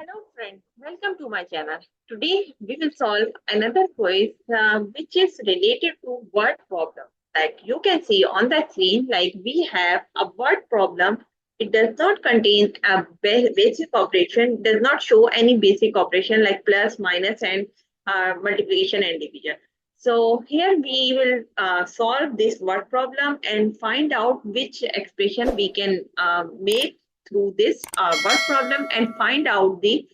Hello friend, welcome to my channel. Today we will solve another quiz which is related to word problem. Like you can see on the screen, like we have a word problem. It does not contain a basic operation, does not show any basic operation like plus, minus and multiplication and division. So here we will solve this word problem and find out which expression we can make through this word problem and find out the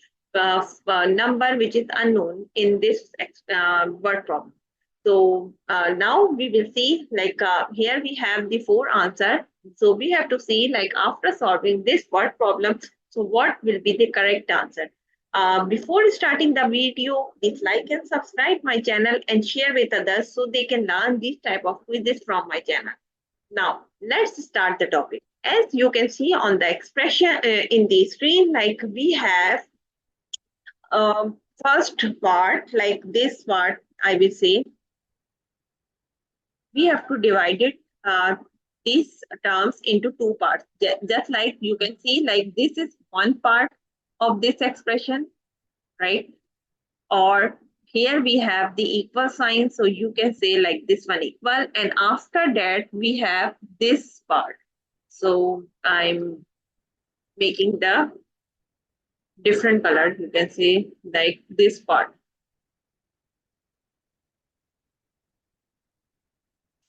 number which is unknown in this word problem. So now we will see like here we have the four answer. So we have to see like after solving this word problem, so what will be the correct answer. Before starting the video, please like and subscribe my channel and share with others so they can learn this type of quizzes from my channel. Now, let's start the topic. As you can see on the expression in the screen, like we have first part, like this part, I will say, we have to divide it, these terms into two parts. Just like you can see, like this is one part of this expression, right? Or here we have the equal sign. So you can say like this one equal. And after that, we have this part. So I'm making the different color. You can say like this part.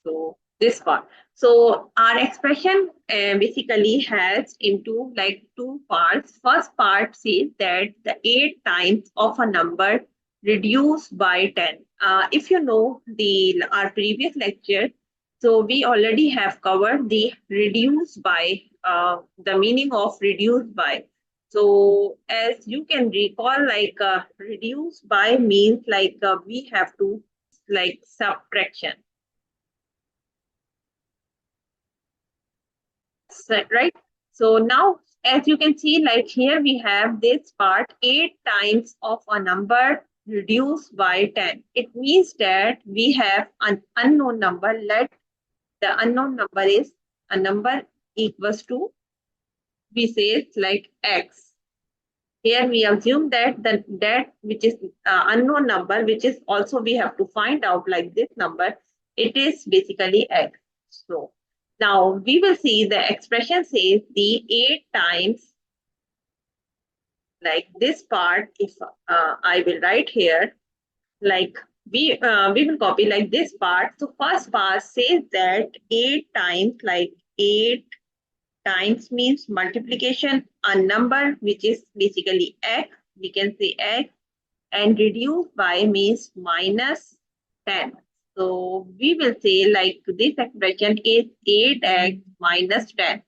So this part. So our expression basically has into like two parts. First part says that the 8 times of a number reduced by 10. If you know the our previous lecture, so we already have covered the reduced by, the meaning of reduced by. So as you can recall, like reduced by means like we have to like subtraction. Right? So now, as you can see, like here we have this part 8 times of a number reduced by 10. It means that we have an unknown number. Let the unknown number is a number equals to, we say it's like x. Here we assume that that which is unknown number, which is also we have to find out like this number, it is basically x. So now we will see the expression says the 8 times, like this part, if I will write here, like we will copy like this part. So first part says that 8 times, like 8 times means multiplication, a number which is basically x, we can say x, and reduced by means minus 10. So we will say like this expression is 8x minus 10,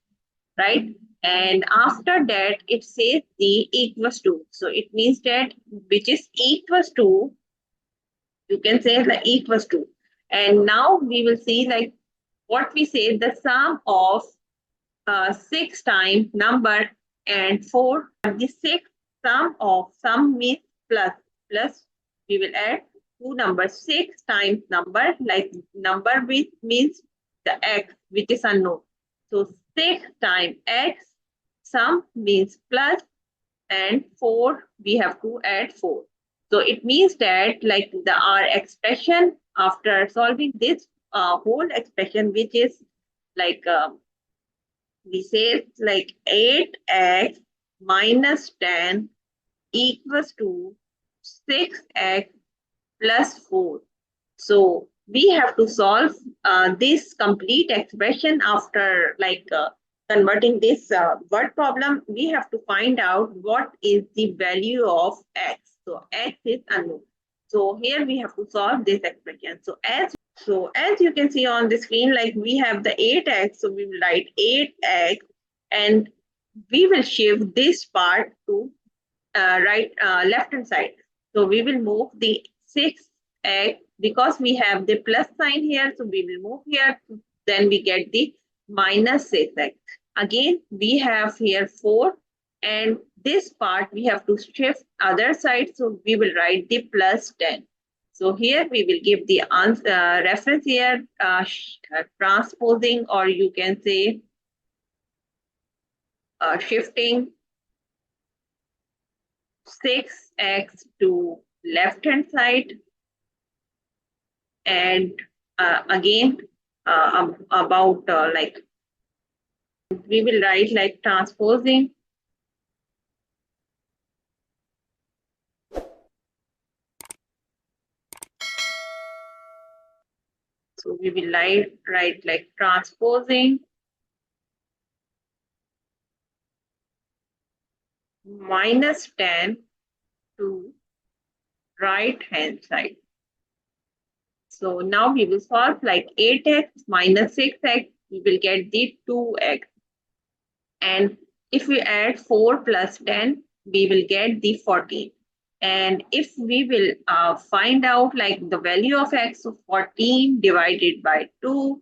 right? And after that, it says the equals to. So it means that which is equals to, you can say like equals to. And now we will see like what we say, the sum of 6 times number and 4. The 6 sum means plus we will add two numbers. 6 times number, like number which means the x which is unknown. So 6 times x, sum means plus, and 4 we have to add 4. So it means that like our expression after solving this whole expression, which is like we say like 8x minus 10 equals to 6x plus 4. So we have to solve this complete expression after like converting this word problem. We have to find out what is the value of x. So x is unknown. So here we have to solve this expression. So as you can see on the screen, like we have the 8x, so we will write 8x, and we will shift this part to left hand side. So we will move the 6x because we have the plus sign here. So we will move here. Then we get the minus 6x. Again, we have here 4. And this part we have to shift other side. So we will write the plus 10. So here we will give the answer, reference here, transposing, or you can say shifting. 6x to left hand side, and again about like we will write like transposing. So we will write like transposing minus 10 to right hand side. So now we will solve like 8x minus 6x, we will get the 2x. And if we add 4 plus 10, we will get the 14. And if we will find out like the value of x, so 14 divided by 2,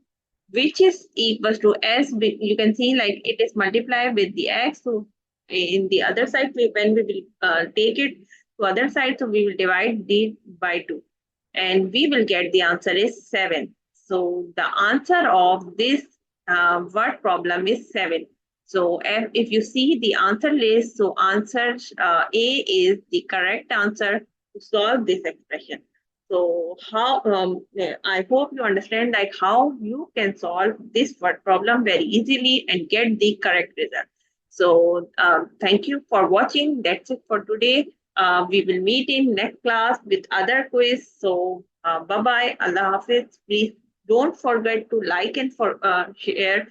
which is equals to s, you can see like it is multiplied with the x. So in the other side, when we will take it to other side, so we will divide the by 2. And we will get the answer is 7. So the answer of this word problem is 7. So if you see the answer list, so answer A is the correct answer to solve this expression. So how I hope you understand like how you can solve this word problem very easily and get the correct result. So thank you for watching. That's it for today. We will meet in next class with other quiz. So bye bye. Allah Hafiz. Please don't forget to like and share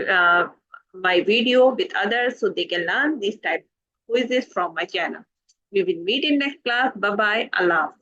uh, my video with others so they can learn these type of quizzes from my channel. We will meet in next class. Bye bye. Allah.